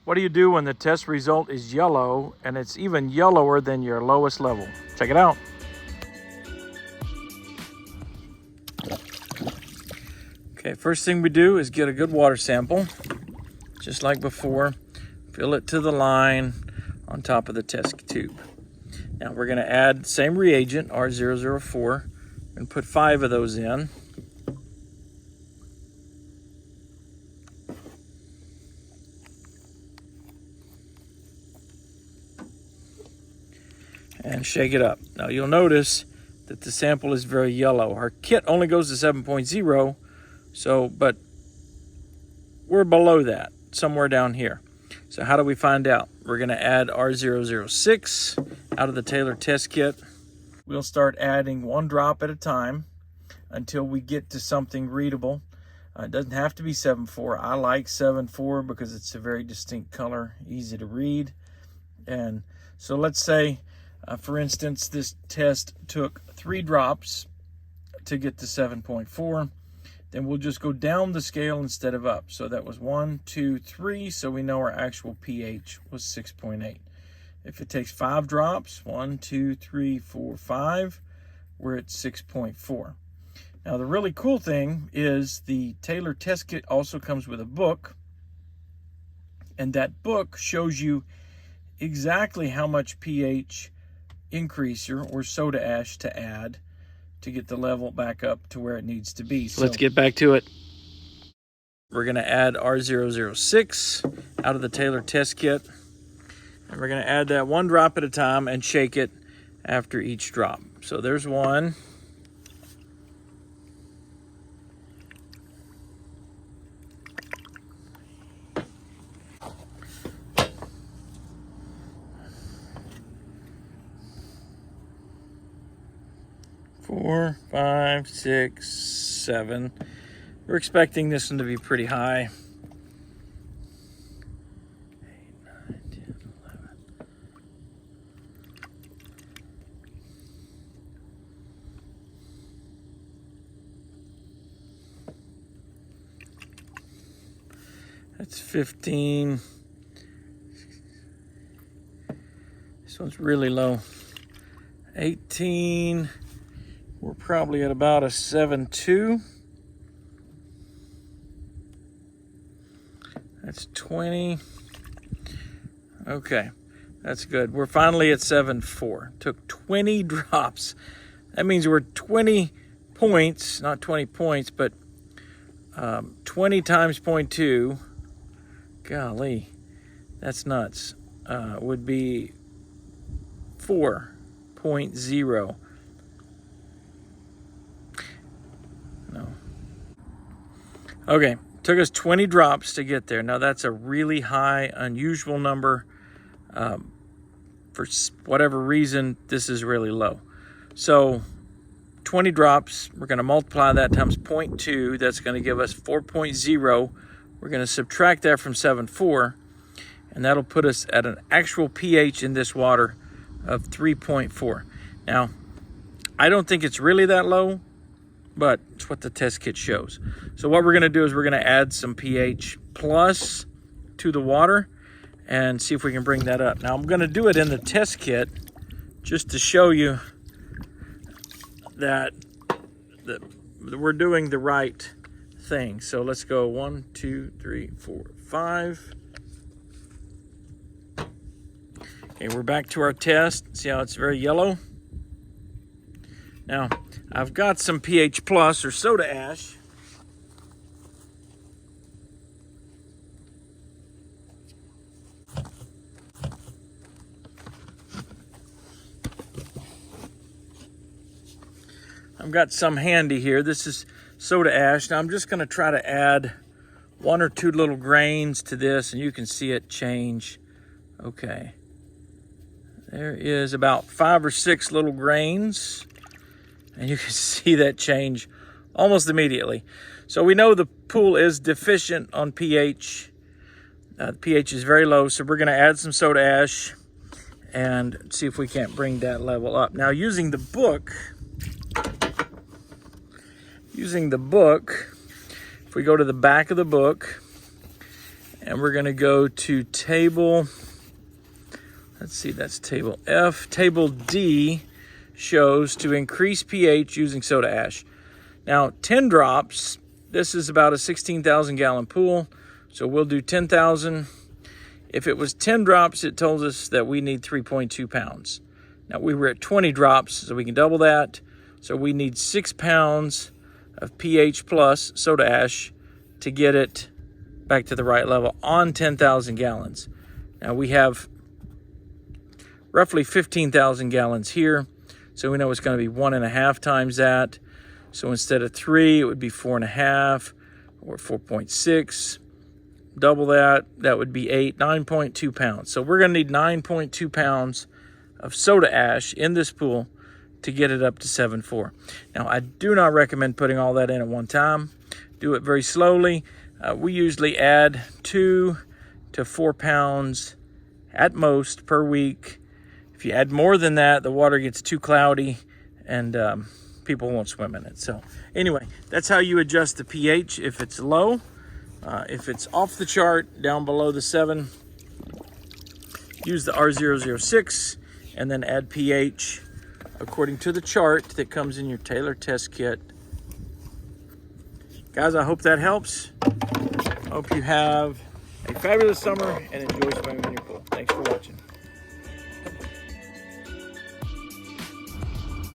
What do you do when the test result is yellow and it's even yellower than your lowest level? Check it out. Okay, first thing we do is get a good water sample, just like before. Fill it to the line on top of the test tube. Now we're going to add the same reagent, R004, and put 5 of those in. And shake it up. Now you'll notice that the sample is very yellow. Our kit only goes to 7.0, but we're below that, somewhere down here. So how do we find out? We're going to add R006 out of the Taylor test kit. We'll start adding 1 drop at a time until we get to something readable. It doesn't have to be 7.4. I like 7.4 because it's a very distinct color, easy to read. And so let's say, for instance, this test took 3 drops to get to 7.4. Then we'll just go down the scale instead of up. So that was 1, 2, 3. So we know our actual pH was 6.8. If it takes 5 drops, 1, 2, 3, 4, 5, we're at 6.4. Now the really cool thing is the Taylor test kit also comes with a book. And that book shows you exactly how much pH increaser or soda ash to add to get the level back up to where it needs to be. So let's get back to it. We're going to add R006 out of the Taylor test kit. And we're going to add that 1 drop at a time and shake it after each drop. So there's 1. Four, 5, 6, 7. We're expecting this one to be pretty high. 8, 9, 10, 11. That's 15. This one's really low. 18. We're probably at about a 7.2. That's 20. Okay, that's good. We're finally at 7.4. Took 20 drops. That means we're 20 points, not 20 points, but 20 times 0.2. Golly, that's nuts. Would be 4.0. No. Okay, took us 20 drops to get there. Now that's a really high, unusual number. For whatever reason, this is really low. So 20 drops, we're going to multiply that times 0.2. That's going to give us 4.0. We're going to subtract that from 7.4, and that'll put us at an actual pH in this water of 3.4. Now, I don't think it's really that low, but it's what the test kit shows. So what we're going to do is we're going to add some pH plus to the water and see if we can bring that up. Now I'm going to do it in the test kit just to show you that we're doing the right thing. So let's go 1, 2, 3, 4, 5. Okay, we're back to our test. See how it's very yellow? Now, I've got some pH plus or soda ash. I've got some handy here. This is soda ash. Now I'm just going to try to add 1 or 2 little grains to this, and you can see it change. Okay. There is about 5 or 6 little grains, and you can see that change almost immediately. So we know the pool is deficient on pH. The pH is very low, so we're going to add some soda ash and see if we can't bring that level up. Now, using the book, if we go to the back of the book, And we're going to go to table, let's see, that's table F. Table D shows to increase pH using soda ash. Now, 10 drops, this is about a 16,000 gallon pool, so we'll do 10,000. If it was 10 drops, it told us that we need 3.2 pounds. Now, we were at 20 drops, so we can double that. So we need 6 pounds of pH plus soda ash to get it back to the right level on 10,000 gallons. Now, we have roughly 15,000 gallons here, so we know it's going to be 1.5 times that. So instead of 3, it would be 4.5 or 4.6. Double that, that would be 8, 9.2 pounds. So we're going to need 9.2 pounds of soda ash in this pool to get it up to 7.4. Now, I do not recommend putting all that in at one time. Do it very slowly. We usually add 2 to 4 pounds at most per week. If you add more than that, the water gets too cloudy and people won't swim in it. So anyway, that's how you adjust the pH if it's low. If it's off the chart, down below the 7, use the R006 and then add pH according to the chart that comes in your Taylor test kit. Guys, I hope that helps. Hope you have a fabulous summer and enjoy swimming in your pool. Thanks for watching.